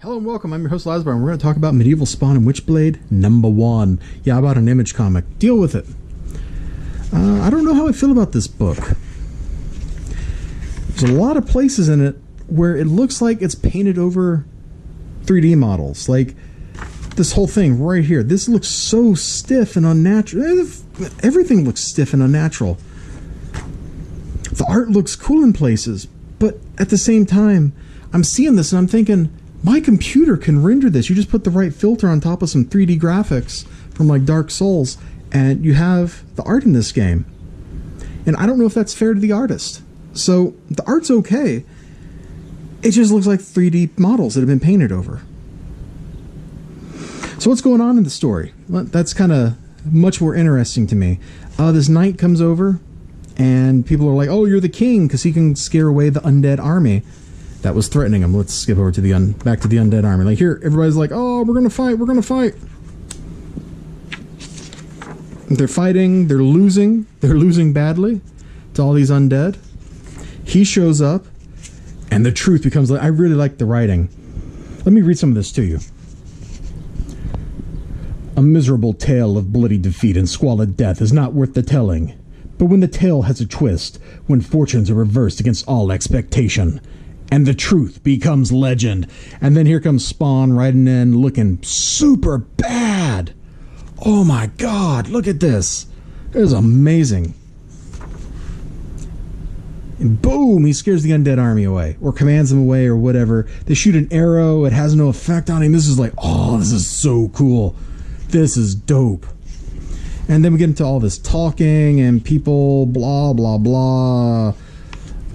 Hello and welcome, I'm your host Elizibar, and we're going to talk about Medieval Spawn and Witchblade #1. Yeah, I bought an Image comic. Deal with it. I don't know how I feel about this book. There's a lot of places in it where it looks like it's painted over 3D models. Like, this whole thing right here. This looks so stiff and unnatural. Everything looks stiff and unnatural. The art looks cool in places, but at the same time, I'm seeing this and I'm thinking, my computer can render this. You just put the right filter on top of some 3D graphics from like Dark Souls, and you have the art in this game. And I don't know if that's fair to the artist. So the art's okay. It just looks like 3D models that have been painted over. So what's going on in the story? Well, that's kind of much more interesting to me. This knight comes over, and people are like, "Oh, you're the king," because he can scare away the undead army that was threatening him. Let's skip over to the back to the undead army. Like here, everybody's like, "Oh, we're gonna fight. We're gonna fight." They're fighting. They're losing. They're losing badly to all these undead. He shows up, and the truth becomes. I really like the writing. Let me read some of this to you. A miserable tale of bloody defeat and squalid death is not worth the telling. But when the tale has a twist, when fortunes are reversed against all expectation, and the truth becomes legend. And then here comes Spawn riding in looking super bad. Oh my god, look at this. It is amazing. And boom, he scares the undead army away, or commands them away, or whatever. They shoot an arrow, it has no effect on him. This is like, oh, this is so cool. This is dope. And then we get into all this talking and people blah blah blah,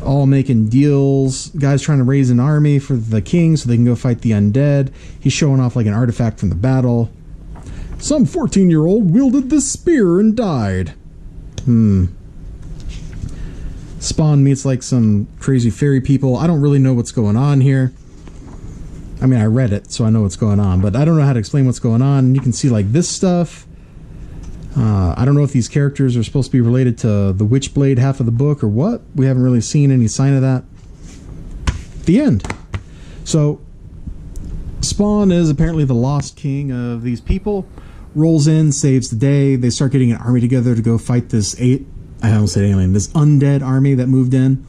all making deals. Guys trying to raise an army for the king so they can go fight the undead. He's showing off like an artifact from the battle. Some 14-year-old wielded this spear and died. Spawn meets like some crazy fairy people. I don't really know what's going on here. I mean, I read it, so I know what's going on, but I don't know how to explain what's going on. You can see like this stuff. I don't know if these characters are supposed to be related to the Witchblade half of the book or what. We haven't really seen any sign of that. The end. So, Spawn is apparently the lost king of these people. Rolls in, saves the day. They start getting an army together to go fight this I almost said alien. This undead army that moved in.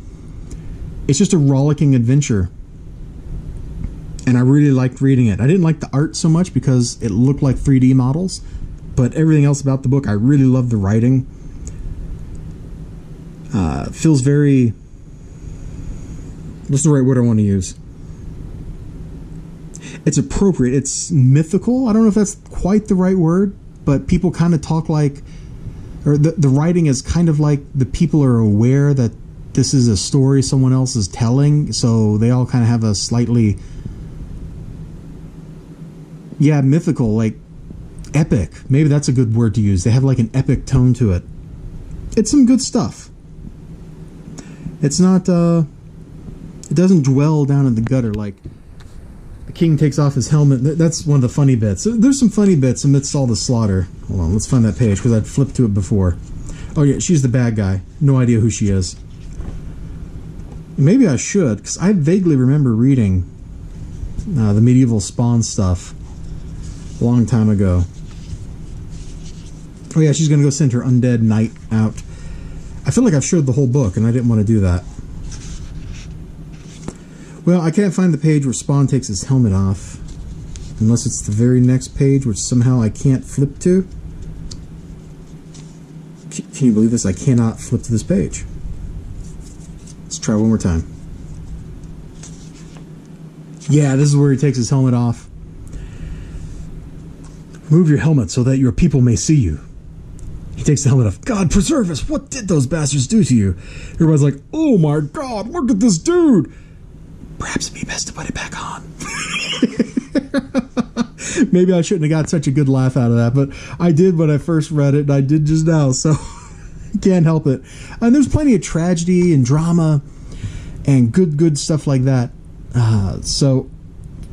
It's just a rollicking adventure. And I really liked reading it. I didn't like the art so much because it looked like 3D models. But everything else about the book, I really love the writing. Feels very... What's the right word I want to use? It's appropriate. It's mythical. I don't know if that's quite the right word, but people kind of talk like... Or the writing is kind of like the people are aware that this is a story someone else is telling, so they all kind of have a slightly... Yeah, mythical, like... epic. Maybe that's a good word to use. They have like an epic tone to it. It's some good stuff. It's not, it doesn't dwell down in the gutter like the king takes off his helmet. That's one of the funny bits. There's some funny bits amidst all the slaughter. Hold on, let's find that page because I'd flipped to it before. Oh yeah, she's the bad guy. No idea who she is. Maybe I should, because I vaguely remember reading the medieval Spawn stuff a long time ago. Oh yeah, she's gonna go send her undead knight out. I feel like I've showed the whole book, and I didn't want to do that. Well, I can't find the page where Spawn takes his helmet off. Unless it's the very next page, which somehow I can't flip to. Can you believe this? I cannot flip to this page. Let's try one more time. Yeah, this is where he takes his helmet off. Move your helmet so that your people may see you. He takes the helmet off. God preserve us! What did those bastards do to you? Everybody's like, oh my god, look at this dude! Perhaps it'd be best to put it back on. Maybe I shouldn't have got such a good laugh out of that, but I did when I first read it, and I did just now, so can't help it. And there's plenty of tragedy and drama and good stuff like that. So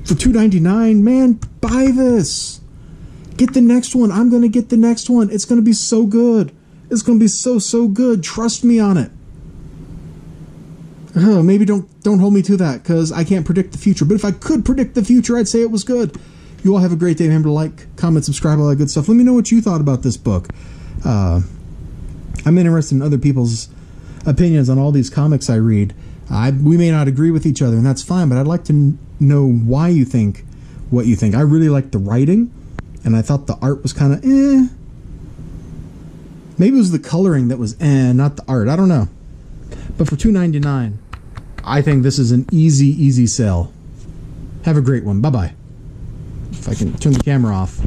for $2.99, man, buy this. Get the next one. I'm going to get the next one. It's going to be so good. It's going to be so good. Trust me on it. Maybe don't hold me to that, because I can't predict the future. But if I could predict the future, I'd say it was good. You all have a great day. Remember to like, comment, subscribe, all that good stuff. Let me know what you thought about this book. I'm interested in other people's opinions on all these comics I read. We may not agree with each other, and that's fine, but I'd like to know why you think what you think. I really liked the writing, and I thought the art was kind of eh. Maybe it was the coloring that was eh, not the art. I don't know. But for $2.99, I think this is an easy sell. Have a great one. Bye-bye. If I can turn the camera off.